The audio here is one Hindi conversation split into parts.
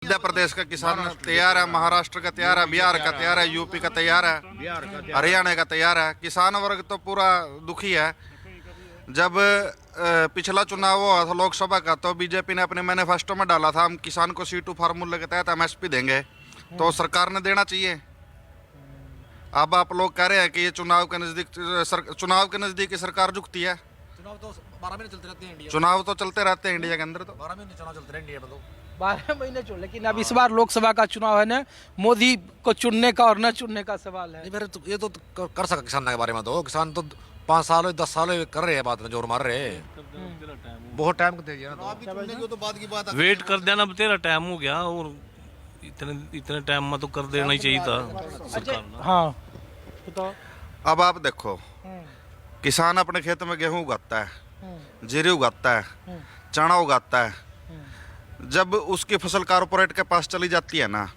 मध्य प्रदेश का किसान तैयार है, महाराष्ट्र का तैयार है, बिहार का तैयार है, यूपी का तैयार है, हरियाणा का तैयार है। किसान वर्ग तो पूरा दुखी है। जब पिछला चुनाव हुआ था लोकसभा का, तो बीजेपी ने अपने मैनिफेस्टो में डाला था हम किसान को C2 फार्मूले के तहत MSP देंगे, तो सरकार ने देना चाहिए। अब आप लोग कह रहे हैं कि ये चुनाव के नजदीक सरकार झुकती है। चुनाव तो 12 महीने चलते रहते हैं इंडिया। चुनाव तो चलते रहते हैं इंडिया के अंदर, तो 12 महीने चुनाव चलते रहे इंडिया में तो। 12 महीने चल, लेकिन अब इस बार लोकसभा का चुनाव है ना, मोदी को चुनने का और न चुनने का सवाल है। नहीं मेरे तो ये तो कर सका किसान के बारे में, तो किसान तो 5 साल 10 साल कर रहे हैं, बात में जोर मार रहे हैं, बहुत टाइम दे दिया ना। तो बात की बात वेट कर देना, तेरा टाइम हो गया और इतने टाइम में तो कर देना ही चाहिए था सरकार ने। हाँ बताओ। अब आप देखो, किसान अपने खेत में गेहूं उगाता है, जीरी उगाता है, चना उगाता है। जब उसकी फसल कारपोरेट के पास चली जाती है ना,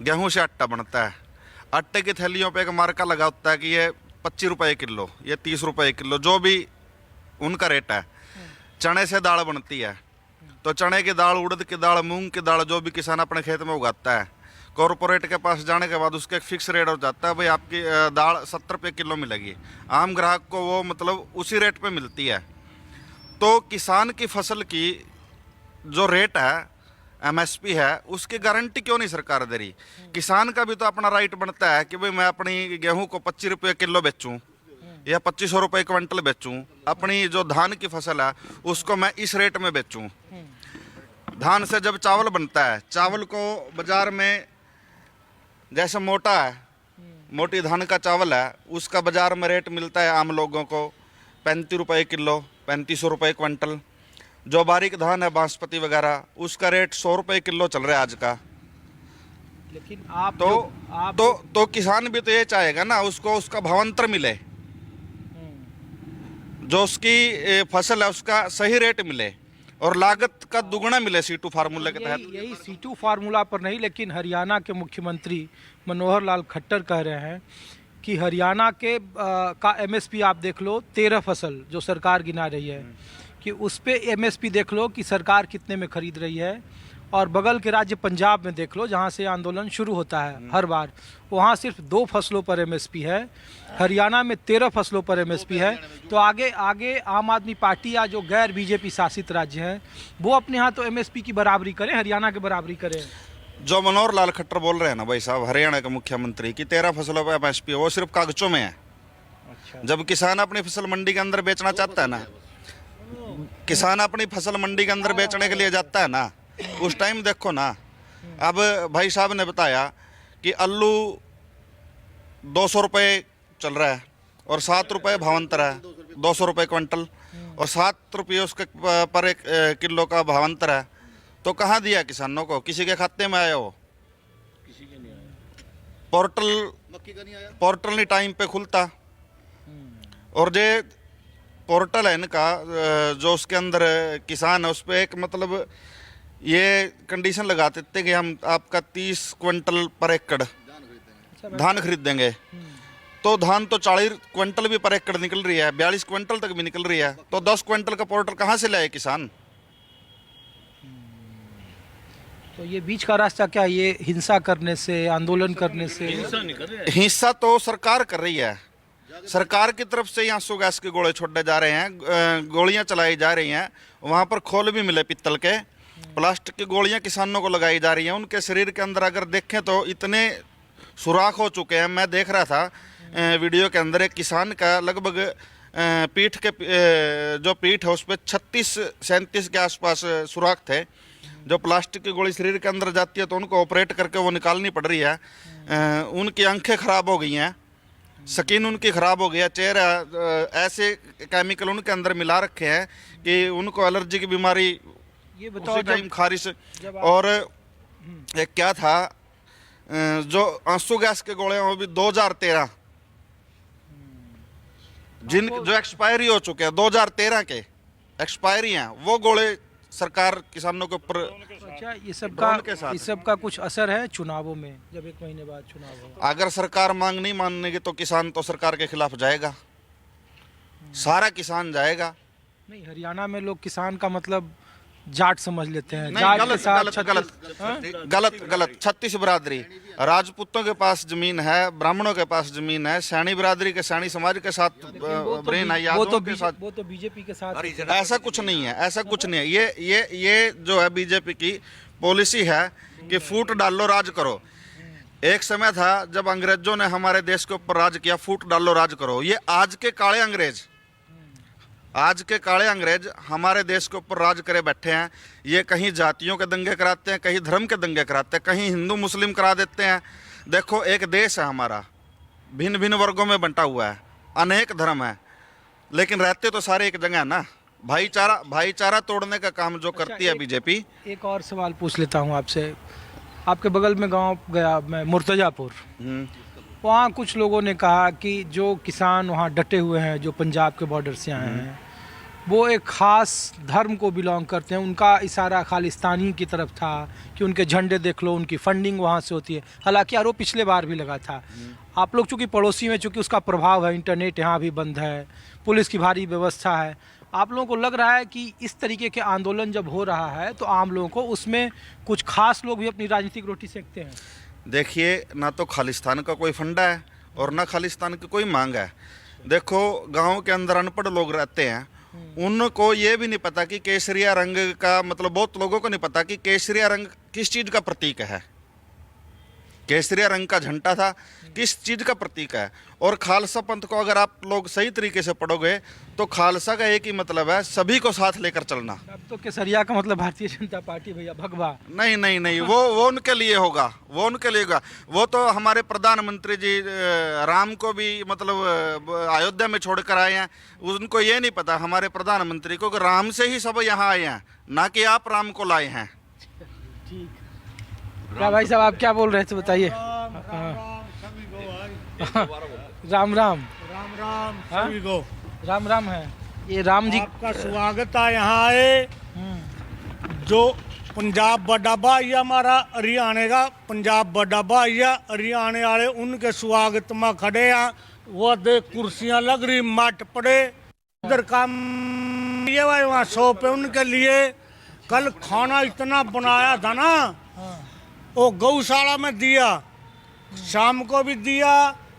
गेहूं से आटा बनता है, आटे की थैलियों पे एक मार्का लगा होता है कि ये 25 रुपये किलो, ये 30 रुपये किलो, जो भी उनका रेट है। चने से दाल बनती है, तो चने की दाल, उड़द की दाल, मूंग की दाल, जो भी किसान अपने खेत में उगाता है, कॉरपोरेट के पास जाने के बाद उसका एक फिक्स रेट हो जाता है, भाई आपकी दाल 70 रुपये किलो मिलेगी। आम ग्राहक को वो मतलब उसी रेट पे मिलती है। तो किसान की फसल की जो रेट है, MSP है, उसकी गारंटी क्यों नहीं सरकार दे रही? किसान का भी तो अपना राइट बनता है कि भाई मैं अपनी गेहूं को 25 रुपये किलो बेचूं या 2500 रुपये क्विंटल बेचूं। अपनी जो धान की फसल है उसको मैं इस रेट में बेचूं। धान से जब चावल बनता है, चावल को बाजार में जैसे मोटा है, मोटी धान का चावल है, उसका बाजार में रेट मिलता है आम लोगों को 35 रुपये किलो, 3500 रुपये क्विंटल। जो बारीक धान है, बासमती वगैरह, उसका रेट 100 रुपये किलो चल रहा है आज का। लेकिन आप तो किसान भी तो ये चाहेगा ना, उसको उसका भावांतर मिले, जो उसकी फसल है उसका सही रेट मिले और लागत का दुगना मिले C2 फार्मूले के तहत। यही C2 फार्मूला पर नहीं, लेकिन हरियाणा के मुख्यमंत्री मनोहर लाल खट्टर कह रहे हैं कि हरियाणा के का MSP आप देख लो, 13 फसल जो सरकार गिना रही है कि उस पे MSP देख लो कि सरकार कितने में खरीद रही है। और बगल के राज्य पंजाब में देख लो, जहाँ से आंदोलन शुरू होता है हर बार, वहाँ सिर्फ 2 फसलों पर MSP है। हरियाणा में 13 फसलों पर MSP है। तो आगे आगे आम आदमी पार्टी या जो गैर BJP शासित राज्य हैं, वो अपने यहाँ तो MSP की बराबरी करें, हरियाणा की बराबरी करें। जो मनोहर लाल खट्टर बोल रहे हैं ना भाई साहब, हरियाणा के मुख्यमंत्री, की 13 फसलों पर MSP, वो सिर्फ कागजों में है। अच्छा। जब किसान अपनी फसल मंडी के अंदर बेचना चाहता है ना, किसान अपनी फसल मंडी के अंदर बेचने के लिए जाता है ना, उस टाइम देखो ना। अब भाई साहब ने बताया कि आलू 200 रुपये चल रहा है और 7 रुपये भावांतर है, 200 रुपये क्विंटल, और 7 रुपये उसके पर 1 किलो का भावांतर है। तो कहाँ दिया किसानों को? किसी के खाते में आया हो? किसी के नहीं आया। पोर्टल नहीं टाइम पे खुलता। और जो पोर्टल है इनका, जो उसके अंदर किसान है, उस पर एक मतलब ये कंडीशन लगा देते कि हम आपका 30 क्विंटल पर एकड़ धान खरीद देंगे। तो धान तो 40 क्विंटल भी पर एकड़ निकल रही है, 42 क्विंटल तक भी निकल रही है। तो 10 क्विंटल का पोर्टल कहाँ से लाए किसान? तो ये बीच का रास्ता क्या, ये हिंसा करने से, आंदोलन करने से? हिंसा नहीं कर रहे। हिंसा तो सरकार कर रही है। सरकार की तरफ से यहाँ आंसू गैस के गोले छोड़े जा रहे हैं, गोलियां चलाई जा रही हैं। वहाँ पर खोल भी मिले पित्तल के, प्लास्टिक की गोलियां किसानों को लगाई जा रही हैं। उनके शरीर के अंदर अगर देखें तो इतने सुराख हो चुके हैं। मैं देख रहा था वीडियो के अंदर, एक किसान का लगभग पीठ के जो पीठ है उस पर 36-37 के आसपास सुराख थे। जो प्लास्टिक की गोली शरीर के अंदर जाती है तो उनको ऑपरेट करके वो निकालनी पड़ रही है। उनकी आंखें खराब हो गई हैं, स्किन उनकी ख़राब हो गया, चेहरा ऐसे केमिकल उनके अंदर मिला रखे हैं कि उनको एलर्जी की बीमारी, ये बताओ उसी टाइम खारिश। और एक क्या था, जो आंसू गैस के गोले हैं वो भी 2013, जो एक्सपायरी हो चुके हैं, 2013 के एक्सपायरी हैं, वो गोले सरकार किसानों के ऊपर। अच्छा, ये सब का कुछ असर है चुनावों में, जब 1 महीने बाद चुनाव होगा? अगर सरकार मांग नहीं मानेगी तो किसान तो सरकार के खिलाफ जाएगा, सारा किसान जाएगा। नहीं, हरियाणा में लोग किसान का मतलब जाट समझ लेते हैं। नहीं, जाट के गलत साथ गलत गलत गलत गलत 36 बिरादरी, राजपूतों के पास जमीन है, ब्राह्मणों के पास जमीन है, सैनी बिरादरी के सैनी समाज के साथ ब्रेन है, यादवों के साथ। वो तो बीजेपी के साथ। ऐसा कुछ नहीं है, ऐसा कुछ नहीं है। ये जो है बीजेपी की पॉलिसी है कि फूट डालो राज करो। एक समय था जब अंग्रेजों ने हमारे देश के ऊपर राज किया, फूट डालो राज करो। ये आज के काले अंग्रेज, आज के काले अंग्रेज हमारे देश के ऊपर राज करे बैठे हैं। ये कहीं जातियों के दंगे कराते हैं, कहीं धर्म के दंगे कराते हैं, कहीं हिंदू मुस्लिम करा देते हैं। देखो, एक देश है हमारा, भिन्न भिन्न वर्गों में बंटा हुआ है, अनेक धर्म है, लेकिन रहते तो सारे एक जगह है ना। भाईचारा तोड़ने का काम जो करती है बीजेपी। एक और सवाल पूछ लेता हूँ आपसे। आपके बगल में गांव गया मैं, मुर्तजापुर। वहाँ कुछ लोगों ने कहा कि जो किसान वहाँ डटे हुए हैं, जो पंजाब के बॉर्डर से आए हैं, वो एक ख़ास धर्म को बिलोंग करते हैं। उनका इशारा खालिस्तानी की तरफ था कि उनके झंडे देख लो, उनकी फंडिंग वहाँ से होती है। हालांकि आरोप पिछले बार भी लगा था। आप लोग चूँकि पड़ोसी में, चूँकि उसका प्रभाव है, इंटरनेट यहाँ भी बंद है, पुलिस की भारी व्यवस्था है, आप लोगों को लग रहा है कि इस तरीके के आंदोलन जब हो रहा है तो आम लोगों को उसमें कुछ खास लोग भी अपनी राजनीतिक रोटी सेकते हैं? देखिए, ना तो खालिस्तान का कोई फंडा है और ना खालिस्तान की कोई मांग है। देखो, गांव के अंदर अनपढ़ लोग रहते हैं, उनको ये भी नहीं पता कि केसरिया रंग का मतलब, बहुत लोगों को नहीं पता कि केसरिया रंग किस चीज़ का प्रतीक है। केसरिया रंग का झंडा था किस चीज़ का प्रतीक है। और खालसा पंथ को अगर आप लोग सही तरीके से पढ़ोगे तो खालसा का एक ही मतलब है, सभी को साथ लेकर चलना। अब तो केसरिया का मतलब भारतीय जनता पार्टी, भैया भगवा। नहीं नहीं नहीं, वो उनके लिए होगा, वो उनके लिए होगा। वो तो हमारे प्रधानमंत्री जी राम को भी मतलब अयोध्या में छोड़कर आए हैं। उनको ये नहीं पता हमारे प्रधानमंत्री को कि राम से ही सब यहाँ आए हैं, ना कि आप राम को लाए हैं। ठीक। क्या भाई साहब, आप क्या बोल रहे थे, बताइए। राम राम राम राम सभी को राम राम है। ये राम जी आपका स्वागत है यहाँ आए। जो पंजाब बड़ा भाई हमारा हरियाणा का, पंजाब बड़ा भाई हरियाणा वाले, उनके स्वागत में खड़े हैं। वो देख कुर्सियां लग रही, मट पड़े इधर काम ये भाई वहाँ सौ पे उनके लिए। कल खाना इतना बनाया था ना, वो गौशाला में दिया, शाम को भी दिया,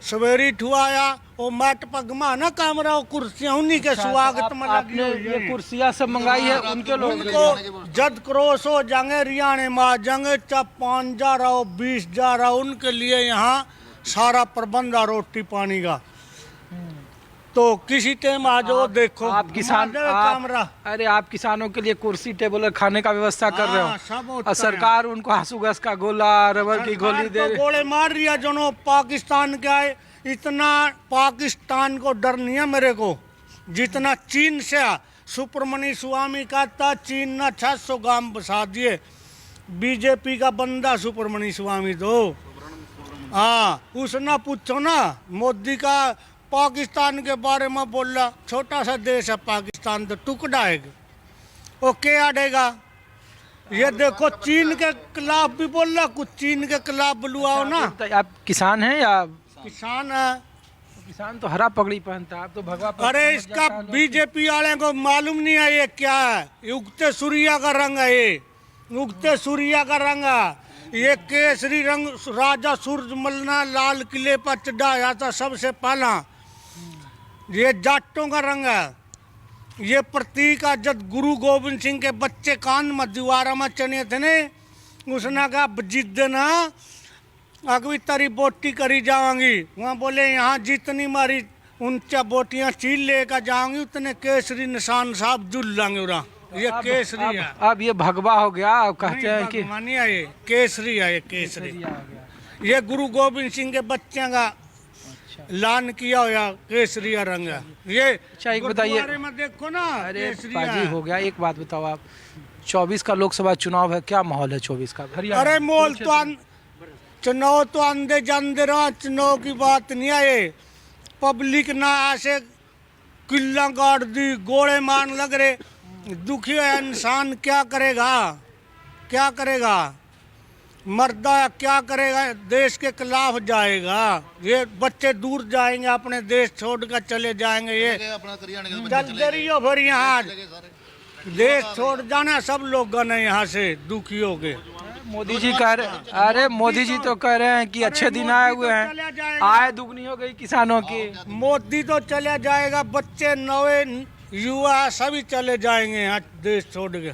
सवेरी ठुआया। वो मट पगमा ना कैमरा, वो कुर्सियां उन्हीं के स्वागत में लगी हुई ये कुर्सियां सब मंगाई है उनके लोग। उनको जद क्रॉस हो जाएंगे हरियाणा में आ जाएंगे, चाहे 5 जा रहा हो 20 जा रहा हो, उनके लिए यहाँ सारा प्रबंध है रोटी पानी का। तो किसी टाइम आ जाओ, देखो आप किसान, कैमरा। अरे आप किसानों के लिए कुर्सी टेबल और खाने का व्यवस्था कर रहे सब हो, होता और सरकार उनको आंसू गैस का गोला, रबर की गोली दे रही। गोले मार रही है जो पाकिस्तान के आए। इतना पाकिस्तान को डर नहीं है मेरे को जितना चीन से। सुब्रमण्य स्वामी का था, चीन ने 600 गांव बसा दिए। बीजेपी का बंदा सुब्रमण्य स्वामी तो। हाँ, उसने पूछो ना, मोदी का पाकिस्तान के बारे में बोल रहा, छोटा सा देश है पाकिस्तान, तो टुकड़ा है वो क्या अड़ेगा। ये देखो चीन के खिलाफ भी बोल रहा, कुछ चीन के खिलाफ बुलवाओ ना। आप किसान हैं या? किसान है। किसान तो हरा पगड़ी पहनता है, आप तो भगवा। अरे इसका बीजेपी वाले को मालूम नहीं है ये क्या है। उगते सूर्या का रंग है ये, उगते सूर्या का रंग है ये। केसरी रंग राजा सूरजमल ने लाल किले पर चढ़ाया था सबसे पहला। ये जाटों का रंग है। ये प्रतीक है। जब गुरु गोविंद सिंह के बच्चे कान में दीवारा में चने थे ने, उसने कहा जिद ना अगवी तारी बोटी करी जाऊंगी। वहाँ बोले यहाँ जितनी मारी उनचा बोटियाँ चील लेकर जाऊंगी, उतने केसरी निशान साहब जुल लांगे। उरा ये केसरी है। अब ये भगवा हो गया, आप कहते हैं कि मानी है ये केसरी है। ये केसरी ये गुरु गोविंद सिंह के बच्चे का लान किया हुआ केसरी रंग है ये। अच्छा, एक बताइए, में देखो ना। अरे पाजी हो गया, एक बात बताओ आप, 24 का लोकसभा चुनाव है, क्या माहौल है 24 का हरियाणा? अरे मोल तो चुनाव तो आंदे जाते रहा, चुनाव की बात नहीं है। पब्लिक ना ऐसे किला गाड़ दी, गोले मान लग रहे, दुखी है इंसान, क्या करेगा, क्या करेगा, मर्दा क्या करेगा, देश के खिलाफ जाएगा। ये बच्चे दूर जाएंगे, अपने देश छोड़कर चले जाएंगे। ये चल रही हो फिर यहाँ देश छोड़ जाना सब लोग गए यहाँ से दुखियों के। मोदी जी कह रहे, अरे मोदी जी तो कह रहे हैं कि अच्छे दिन आए हुए हैं, आय दुगनी हो गई किसानों की। मोदी तो चला जाएगा, बच्चे नए युवा सभी चले जाएंगे यहाँ देश छोड़ के।